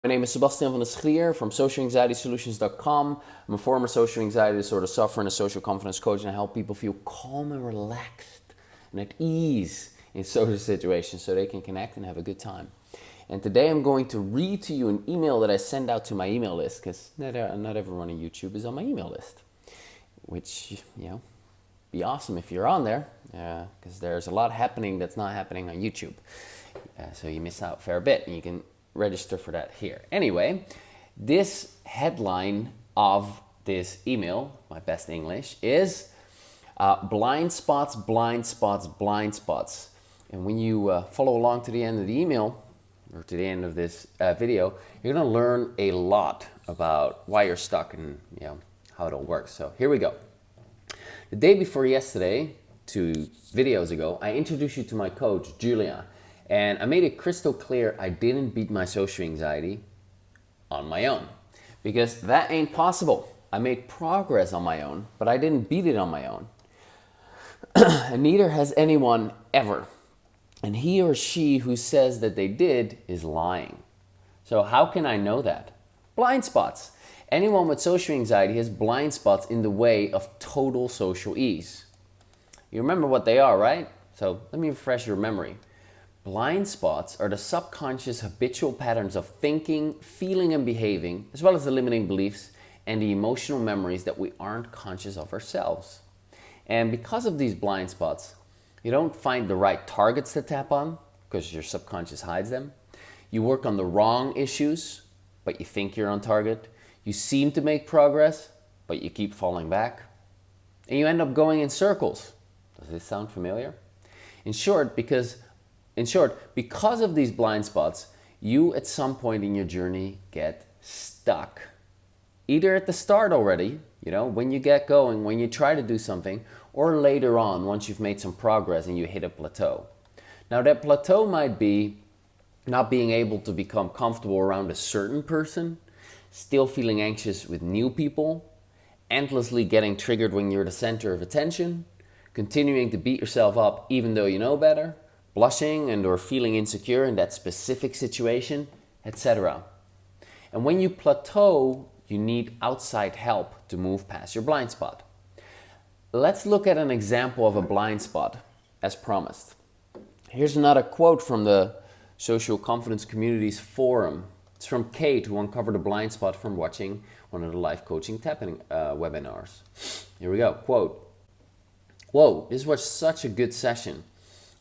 My name is Sebastian van der Schlier from socialanxietysolutions.com. I'm a former social anxiety disorder sufferer and a social confidence coach, and I help people feel calm and relaxed and at ease in social situations so they can connect and have a good time. And today I'm going to read to you an email that I send out to my email list, because not everyone on YouTube is on my email list, which, be awesome if you're on there, because there's a lot happening that's not happening on YouTube. So you miss out a fair bit, and you can register for that here. Anyway, this headline of this email, my best English, is blind spots, blind spots, blind spots. And when you follow along to the end of the email, or to the end of this video, you're gonna learn a lot about why you're stuck and how it all works. So here we go. The day before yesterday, 2 videos ago, I introduced you to my coach, Julia. And I made it crystal clear I didn't beat my social anxiety on my own, because that ain't possible. I made progress on my own, but I didn't beat it on my own. And neither has anyone ever. And he or she who says that they did is lying. So how can I know that? Blind spots. Anyone with social anxiety has blind spots in the way of total social ease. You remember what they are, right? So let me refresh your memory. Blind spots are the subconscious habitual patterns of thinking, feeling, and behaving, as well as the limiting beliefs and the emotional memories that we aren't conscious of ourselves. And because of these blind spots, you don't find the right targets to tap on, because your subconscious hides them. You work on the wrong issues, but you think you're on target. You seem to make progress, but you keep falling back. And you end up going in circles. Does this sound familiar? In short, because of these blind spots, you at some point in your journey get stuck. Either at the start already, when you get going, when you try to do something, or later on, once you've made some progress and you hit a plateau. Now that plateau might be not being able to become comfortable around a certain person, still feeling anxious with new people, endlessly getting triggered when you're the center of attention, continuing to beat yourself up even though you know better, blushing and or feeling insecure in that specific situation, etc. And when you plateau, you need outside help to move past your blind spot. Let's look at an example of a blind spot, as promised. Here's another quote from the Social Confidence Communities Forum. It's from Kate, who uncovered a blind spot from watching one of the life coaching tapping webinars. Here we go. Quote, "Whoa, this was such a good session.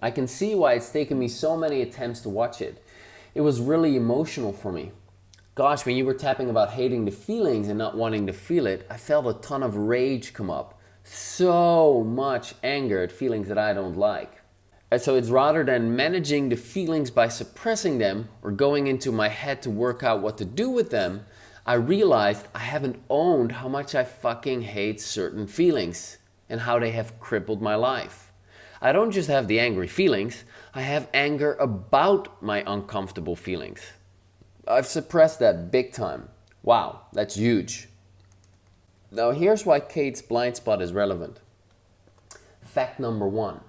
I can see why it's taken me so many attempts to watch it. It was really emotional for me. Gosh, when you were tapping about hating the feelings and not wanting to feel it, I felt a ton of rage come up. So much anger at feelings that I don't like. And so it's rather than managing the feelings by suppressing them or going into my head to work out what to do with them, I realized I haven't owned how much I fucking hate certain feelings and how they have crippled my life. I don't just have the angry feelings, I have anger about my uncomfortable feelings. I've suppressed that big time. Wow, that's huge." Now here's why Kate's blind spot is relevant. Fact number 1.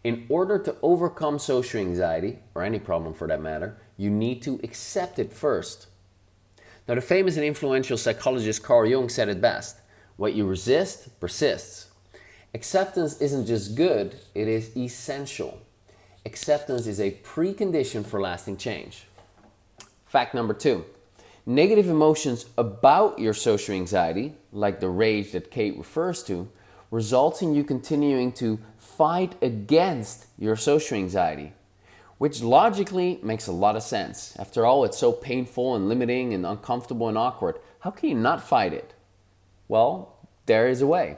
In order to overcome social anxiety, or any problem for that matter, you need to accept it first. Now the famous and influential psychologist Carl Jung said it best: what you resist persists. Acceptance isn't just good, it is essential. Acceptance is a precondition for lasting change. Fact number 2. Negative emotions about your social anxiety, like the rage that Kate refers to, results in you continuing to fight against your social anxiety, which logically makes a lot of sense. After all, it's so painful and limiting and uncomfortable and awkward. How can you not fight it? Well, there is a way.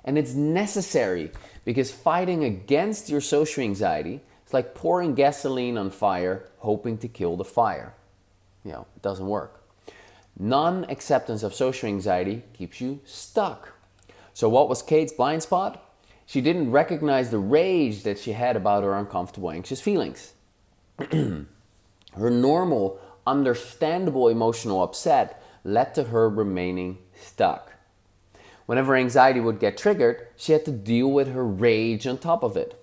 And it's necessary, because fighting against your social anxiety is like pouring gasoline on fire, hoping to kill the fire. It doesn't work. Non-acceptance of social anxiety keeps you stuck. So what was Kate's blind spot? She didn't recognize the rage that she had about her uncomfortable, anxious feelings. Her normal, understandable emotional upset led to her remaining stuck. Whenever anxiety would get triggered, she had to deal with her rage on top of it.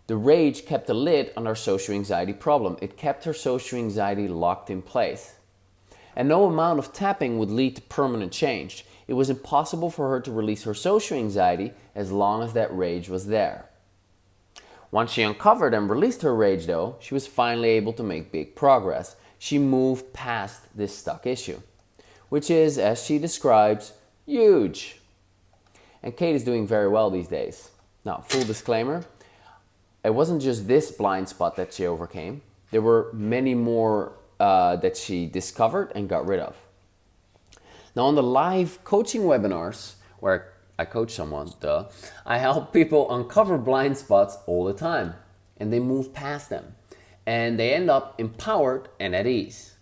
The rage kept a lid on her social anxiety problem. It kept her social anxiety locked in place. And no amount of tapping would lead to permanent change. It was impossible for her to release her social anxiety as long as that rage was there. Once she uncovered and released her rage though, she was finally able to make big progress. She moved past this stuck issue, which is, as she describes, huge. And Kate is doing very well these days. Now, full disclaimer, it wasn't just this blind spot that she overcame. There were many more that she discovered and got rid of. Now, on the live coaching webinars, where I coach someone, I help people uncover blind spots all the time, and they move past them, and they end up empowered and at ease.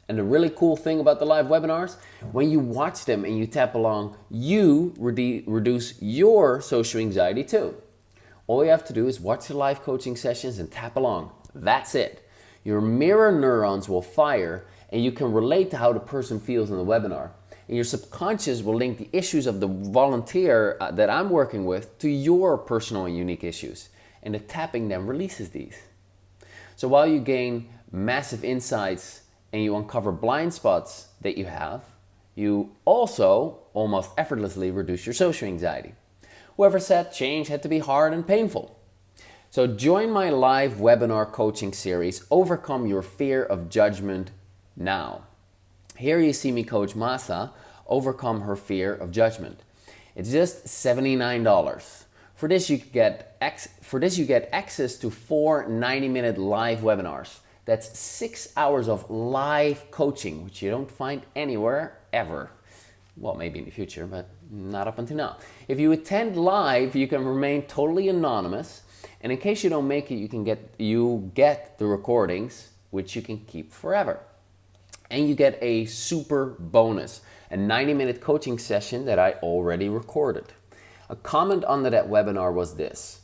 And the really cool thing about the live webinars, when you watch them and you tap along, you reduce your social anxiety too. All you have to do is watch the live coaching sessions and tap along. That's it. Your mirror neurons will fire and you can relate to how the person feels in the webinar. And your subconscious will link the issues of the volunteer that I'm working with to your personal and unique issues. And the tapping then releases these. So while you gain massive insights and you uncover blind spots that you have, you also almost effortlessly reduce your social anxiety. Whoever said change had to be hard and painful? So join my live webinar coaching series, Overcome Your Fear of Judgment now. Here you see me coach Masa overcome her fear of judgment. It's just $79. For this you get access to 4 90-minute live webinars. That's 6 hours of live coaching, which you don't find anywhere ever. Well, maybe in the future, but not up until now. If you attend live, you can remain totally anonymous. And in case you don't make it, you get the recordings, which you can keep forever. And you get a super bonus, a 90-minute coaching session that I already recorded. A comment under that webinar was this: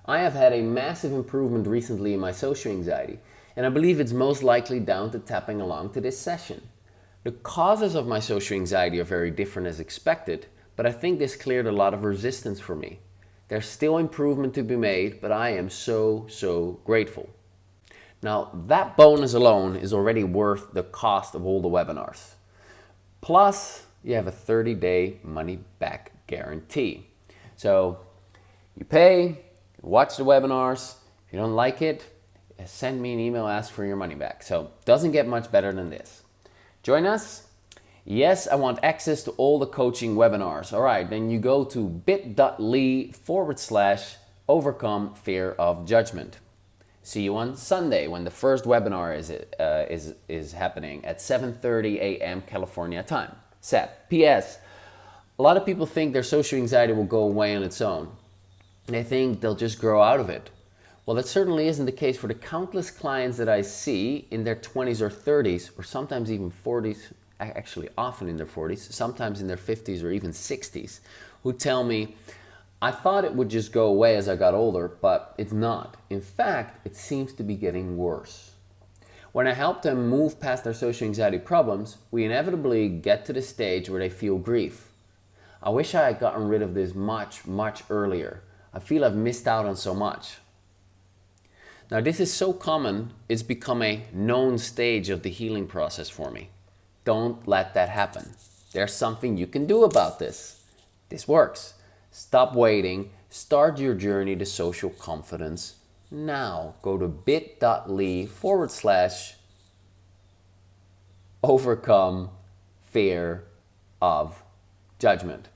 I have had a massive improvement recently in my social anxiety, and I believe it's most likely down to tapping along to this session. The causes of my social anxiety are very different as expected, but I think this cleared a lot of resistance for me. There's still improvement to be made, but I am so grateful. Now, that bonus alone is already worth the cost of all the webinars. Plus, you have a 30-day money-back guarantee. So, you pay, watch the webinars. If you don't like it, send me an email, ask for your money back. So, doesn't get much better than this. Join us? Yes, I want access to all the coaching webinars. All right, then you go to bit.ly/overcome fear of judgment. See you on Sunday when the first webinar is happening at 7:30 a.m. California time. Set. P.S. A lot of people think their social anxiety will go away on its own. They think they'll just grow out of it. Well, that certainly isn't the case for the countless clients that I see in their 20s or 30s, or sometimes even 40s, actually often in their 40s, sometimes in their 50s or even 60s, who tell me, I thought it would just go away as I got older, but it's not. In fact, it seems to be getting worse. When I help them move past their social anxiety problems, we inevitably get to the stage where they feel grief. I wish I had gotten rid of this much earlier. I feel I've missed out on so much. Now, this is so common, it's become a known stage of the healing process for me. Don't let that happen. There's something you can do about this. This works. Stop waiting. Start your journey to social confidence now. Go to bit.ly/overcome fear of judgment.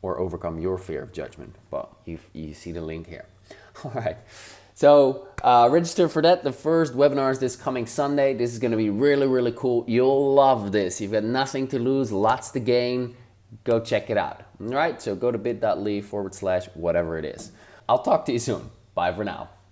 Or overcome your fear of judgment. Well, you see the link here. All right. So register for that. The first webinar is this coming Sunday. This is going to be really cool. You'll love this. You've got nothing to lose, lots to gain. Go check it out. All right. So go to bit.ly/whatever it is. I'll talk to you soon. Bye for now.